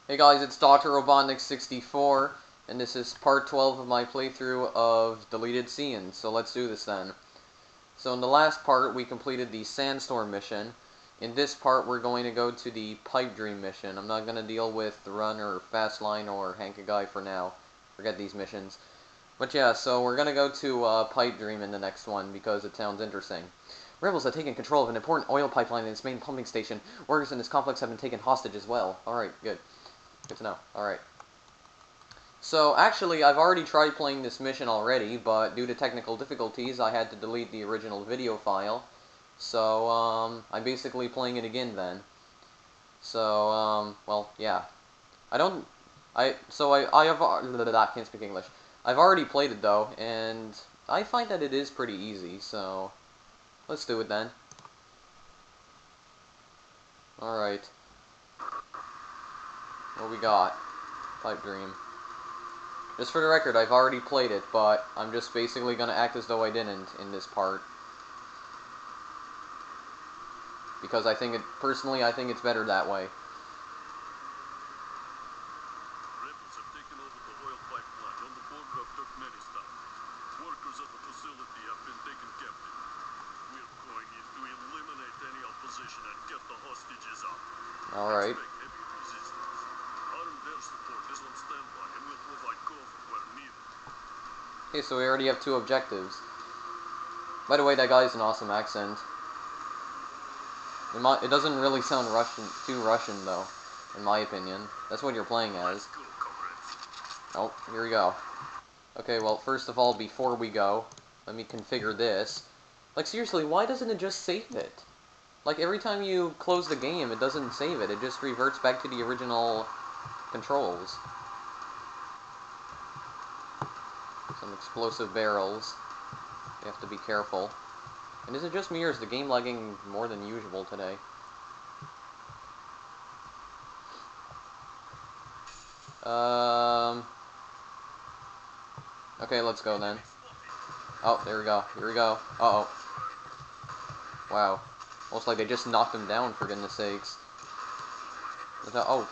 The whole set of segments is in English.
Hey guys, it's Dr. Robotnik64, and this is part 12 of my playthrough of Deleted Scenes, so let's do this then. So in the last part, we completed the Sandstorm mission. In this part, we're going to go to the Pipe Dream mission. I'm not going to deal with the Run or Fastline or Hank-A-Guy for now. Forget these missions. But yeah, so we're going to go to Pipe Dream in the next one, because it sounds interesting. Rebels have taken control of an important oil pipeline in its main pumping station. Workers in this complex have been taken hostage as well. Alright, good. Good to know. Alright. So, actually, I've already tried playing this mission already, but due to technical difficulties, I had to delete the original video file. So, I'm basically playing it again then. So, well, yeah. I can't speak English. I've already played it, though, and I find that it is pretty easy, so let's do it then. Alright. What we got? Pipe Dream. Just for the record, I've already played it, but I'm just basically going to act as though I didn't in this part. Because personally, I think it's better that way. Rebels have taken over the oil pipeline on the border of Turkmenistan. Workers at the facility have been taken captive. We're going in to eliminate any opposition and get the hostages out. Alright. Expect heavy resistance. Armed air support is on standby and will provide cover where needed. Okay, so we already have two objectives. By the way, that guy's an awesome accent. It doesn't really sound too Russian, though, in my opinion. That's what you're playing as. Let's go, comrades. Oh, here we go. Okay, well, first of all, before we go, let me configure this. Like, seriously, why doesn't it just save it? Like, every time you close the game, it doesn't save it. It just reverts back to the original controls. Some explosive barrels. You have to be careful. And is it just me, or is the game lagging more than usual today? Okay, let's go then. Oh, there we go. Here we go. Uh-oh. Wow. Almost like they just knocked him down, for goodness sakes. Oh,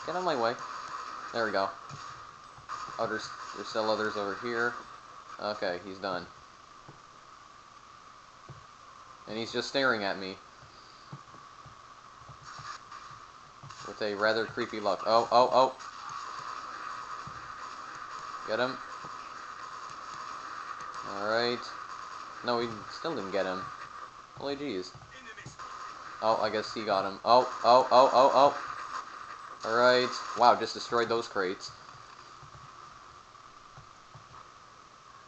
get out of my way. There we go. Oh, there's still others over here. Okay, he's done. And he's just staring at me. With a rather creepy look. Oh, oh, oh. Get him. Alright. No, we still didn't get him. Holy jeez. Oh, I guess he got him. Oh, oh, oh, oh, oh. Alright. Wow, just destroyed those crates.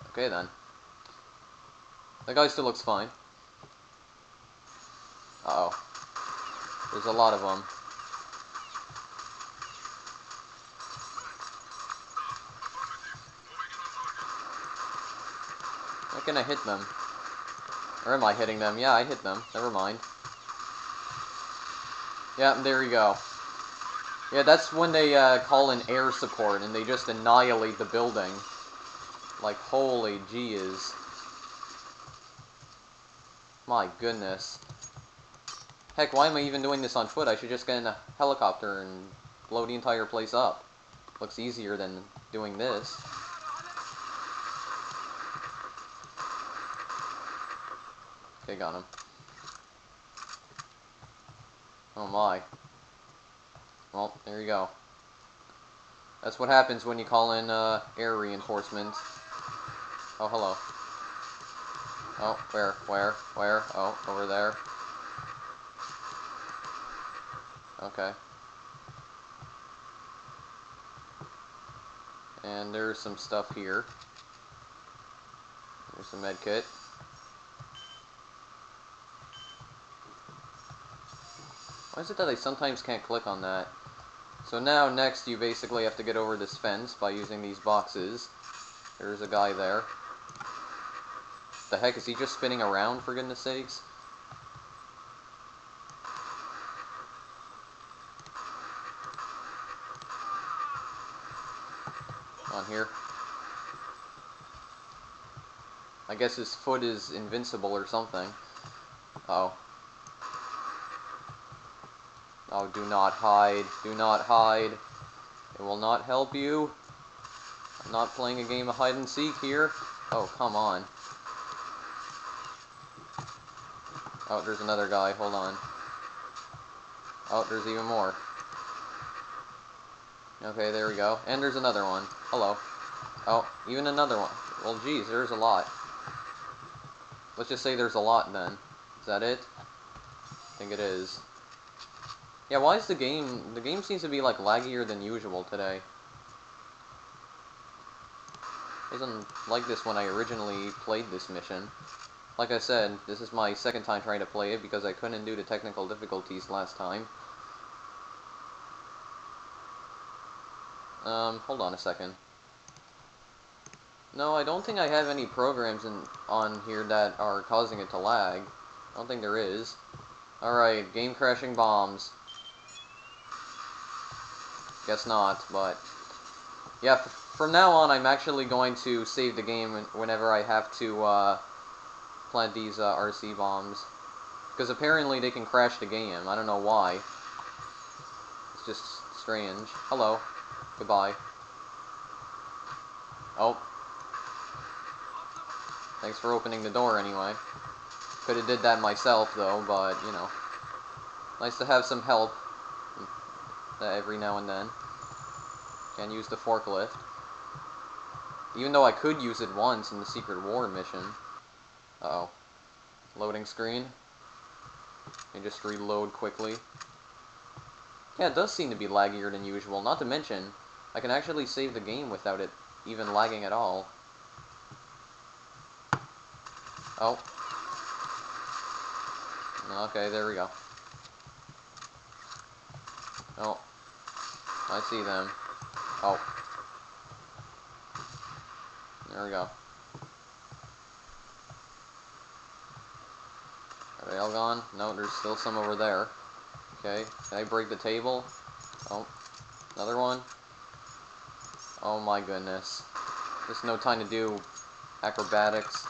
Okay, then. That guy still looks fine. Uh-oh. There's a lot of them. How can I hit them? Or am I hitting them? Yeah, I hit them. Never mind. Yeah, there you go. Yeah, that's when they call in air support, and they just annihilate the building. Like, holy jeez. My goodness. Heck, why am I even doing this on foot? I should just get in a helicopter and blow the entire place up. Looks easier than doing this. Okay, got him. Oh my. Well, there you go. That's what happens when you call in air reinforcements. Oh, hello. Oh, where? Oh, over there. Okay. And there's some stuff here. There's a med kit. Why is it that I sometimes can't click on that? So now, next, you basically have to get over this fence by using these boxes. There's a guy there. The heck, is he just spinning around, for goodness sakes? On here. I guess his foot is invincible or something. Oh. Oh, do not hide. Do not hide. It will not help you. I'm not playing a game of hide and seek here. Oh, come on. Oh, there's another guy. Hold on. Oh, there's even more. Okay, there we go. And there's another one. Hello. Oh, even another one. Well, geez, there's a lot. Let's just say there's a lot then. Is that it? I think it is. Yeah, why is the game seems to be like laggier than usual today. Wasn't like this when I originally played this mission. Like I said, this is my second time trying to play it because I couldn't do the technical difficulties last time. Hold on a second. No, I don't think I have any programs on here that are causing it to lag. I don't think there is. Alright, game crashing bombs. Guess not, but... yeah, from now on I'm actually going to save the game whenever I have to plant these RC bombs. Because apparently they can crash the game. I don't know why. It's just strange. Hello. Goodbye. Oh. Thanks for opening the door anyway. Could have did that myself though, but, you know. Nice to have some help every now and then. Can't use the forklift. Even though I could use it once in the Secret War mission. Uh-oh. Loading screen. And just reload quickly. Yeah, it does seem to be laggier than usual. Not to mention, I can actually save the game without it even lagging at all. Oh. Okay, there we go. Oh. I see them. Oh. There we go. Are they all gone? No, there's still some over there. Okay, can I break the table? Oh. Another one? Oh my goodness. There's no time to do acrobatics.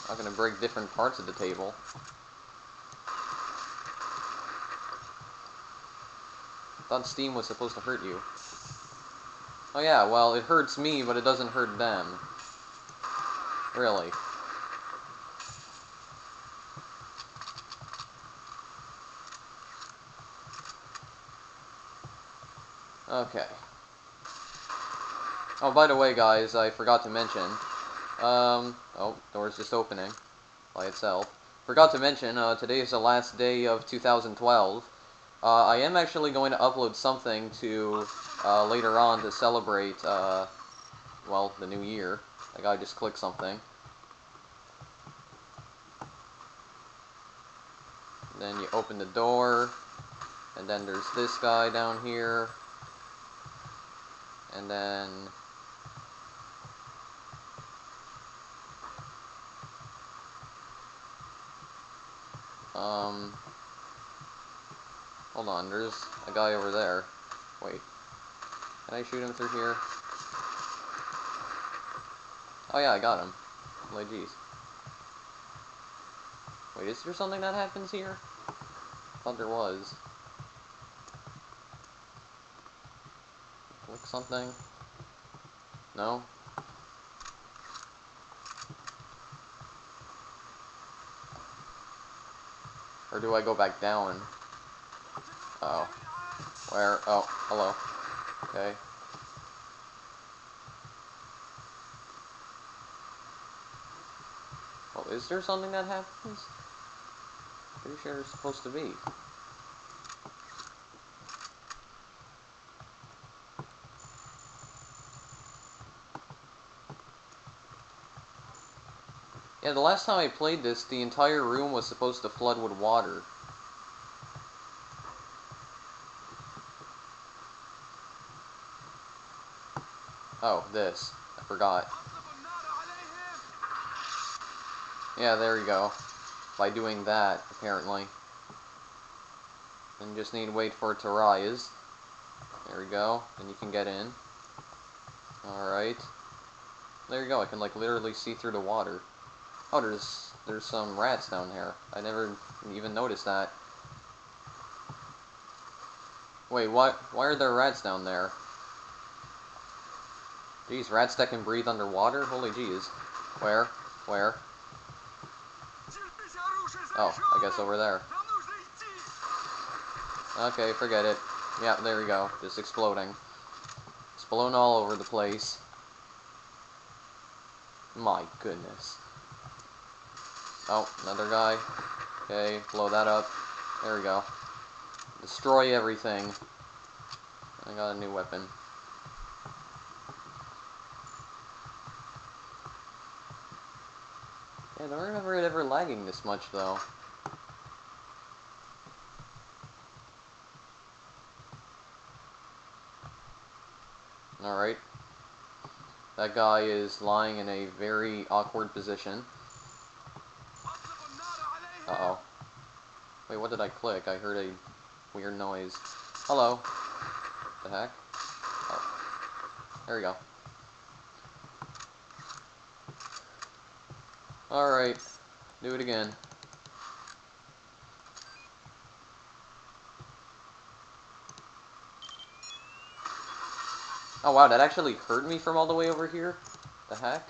I'm gonna break different parts of the table. I thought steam was supposed to hurt you. Oh yeah, well, it hurts me, but it doesn't hurt them. Really. Okay. Oh, by the way, guys, I forgot to mention. Oh, door's just opening by itself. Forgot to mention, today is the last day of 2012. I am actually going to upload something to, later on to celebrate, well, the new year. Like, I just clicked something. Then you open the door, and then there's this guy down here. And then... hold on, there's a guy over there. Wait. Can I shoot him through here? Oh yeah, I got him. Like, geez. Wait, is there something that happens here? I thought there was. Click something? No? Or do I go back down? Oh. Where? Oh, hello. Okay. Well, is there something that happens? Pretty sure there's supposed to be. Yeah, the last time I played this, the entire room was supposed to flood with water. Oh, this. I forgot. Yeah, there you go. By doing that, apparently. And just need to wait for it to rise. There we go. And you can get in. Alright. There you go. I can, like, literally see through the water. Oh, there's some rats down here. I never even noticed that. Wait, what? Why are there rats down there? Jeez, rats that can breathe underwater? Holy jeez. Where? Where? Oh, I guess over there. Okay, forget it. Yeah, there we go. Just exploding. Exploding all over the place. My goodness. Oh, another guy. Okay, blow that up. There we go. Destroy everything. I got a new weapon. Yeah, I don't remember it ever lagging this much, though. Alright. That guy is lying in a very awkward position. Uh-oh. Wait, what did I click? I heard a weird noise. Hello. What the heck? Oh. There we go. Alright. Do it again. Oh wow, that actually hurt me from all the way over here? The heck?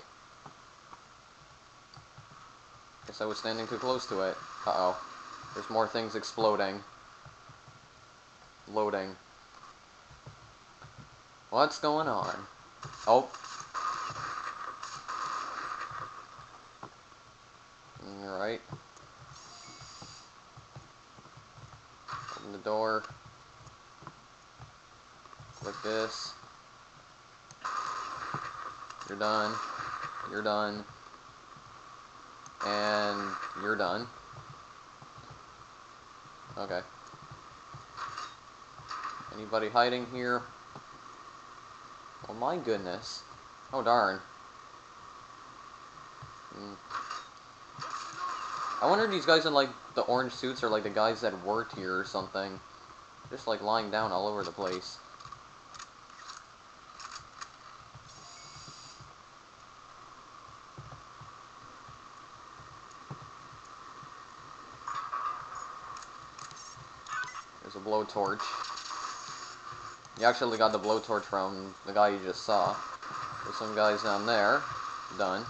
Guess I was standing too close to it. Uh-oh. There's more things exploding. Loading. What's going on? Oh. Alright. Open the door. Click this. You're done. You're done. And you're done. Okay. Anybody hiding here? Oh my goodness. Oh darn. I wonder if these guys in like the orange suits are like the guys that worked here or something. Just like lying down all over the place. There's a blowtorch. You actually got the blowtorch from the guy you just saw. There's some guys down there. Done.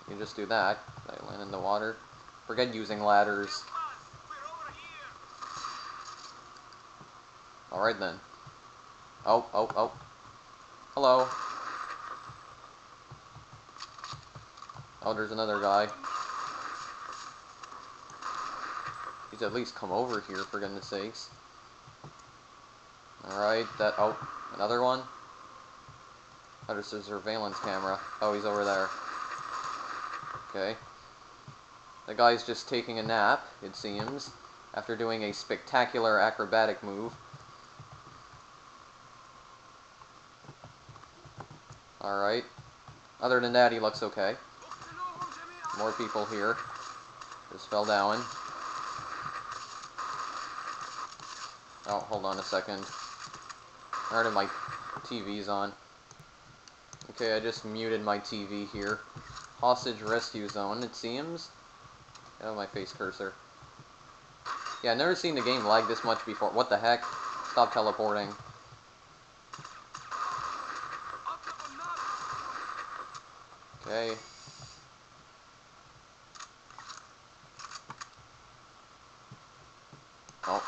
You just do that. I land in the water. Forget using ladders. Alright then. Oh, oh, oh. Hello. Oh, there's another guy. He's at least come over here, for goodness sakes. Alright, that... Oh, another one? Oh, there's a surveillance camera. Oh, he's over there. Okay. The guy's just taking a nap, it seems, after doing a spectacular acrobatic move. Alright. Other than that, he looks okay. More people here. Just fell down. Oh, hold on a second. Alright, my TV's on. Okay, I just muted my TV here. Hostage rescue zone, it seems. Oh, my face cursor. Yeah, I've never seen the game lag this much before. What the heck? Stop teleporting. Okay. Oh.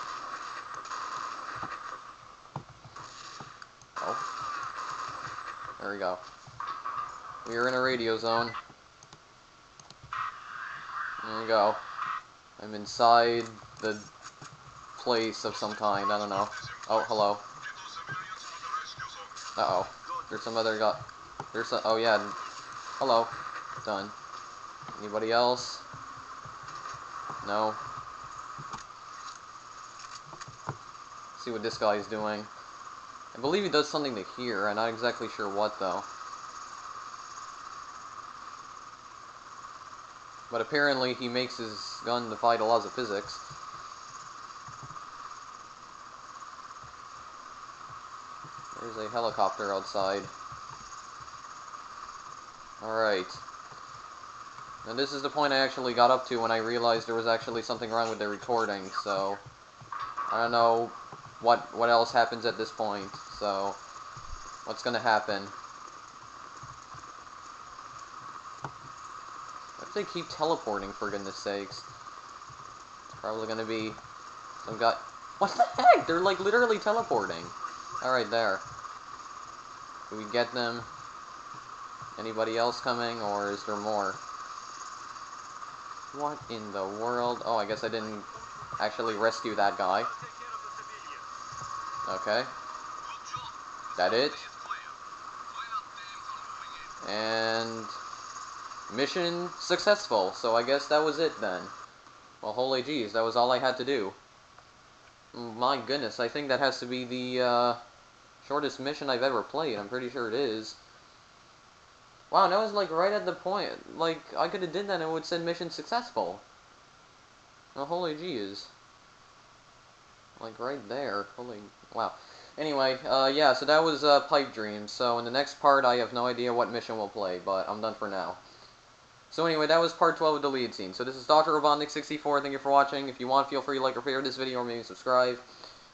Oh. There we go. We are in a radio zone. There we go. I'm inside the place of some kind. I don't know. Oh, hello. Uh-oh. There's some other guy. There's some... Oh, yeah. Hello. Done. Anybody else? No. See what this guy's doing. I believe he does something to here. I'm not exactly sure what, though. But apparently he makes his gun defy the laws of physics. There's a helicopter outside. Alright. And this is the point I actually got up to when I realized there was actually something wrong with the recording, so... I don't know what else happens at this point, so what's gonna happen? Why do they keep teleporting, for goodness sakes? It's probably gonna be some guy. What the heck? They're like literally teleporting. Alright, there. Do we get them? Anybody else coming, or is there more? What in the world? Oh, I guess I didn't actually rescue that guy. Okay. That it? And mission successful. So I guess that was it then. Well, holy jeez, that was all I had to do. My goodness, I think that has to be the shortest mission I've ever played. I'm pretty sure it is. Wow, that was like right at the point. Like, I could have did that and it would say mission successful. Well, holy jeez. Like right there. Holy, wow. Anyway, yeah, so that was Pipe Dreams. So in the next part, I have no idea what mission we'll play, but I'm done for now. So anyway, that was part 12 of the lead scene. So this is Dr. Robotnik64. Thank you for watching. If you want, feel free to like or favorite this video or maybe subscribe.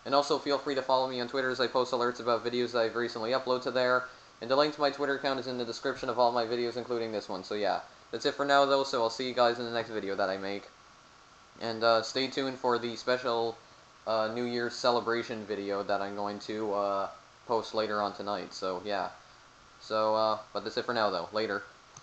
And also feel free to follow me on Twitter as I post alerts about videos I've recently uploaded to there. And the link to my Twitter account is in the description of all my videos, including this one. So yeah, that's it for now though, so I'll see you guys in the next video that I make. And stay tuned for the special New Year's celebration video that I'm going to post later on tonight. So yeah. So, but that's it for now though. Later.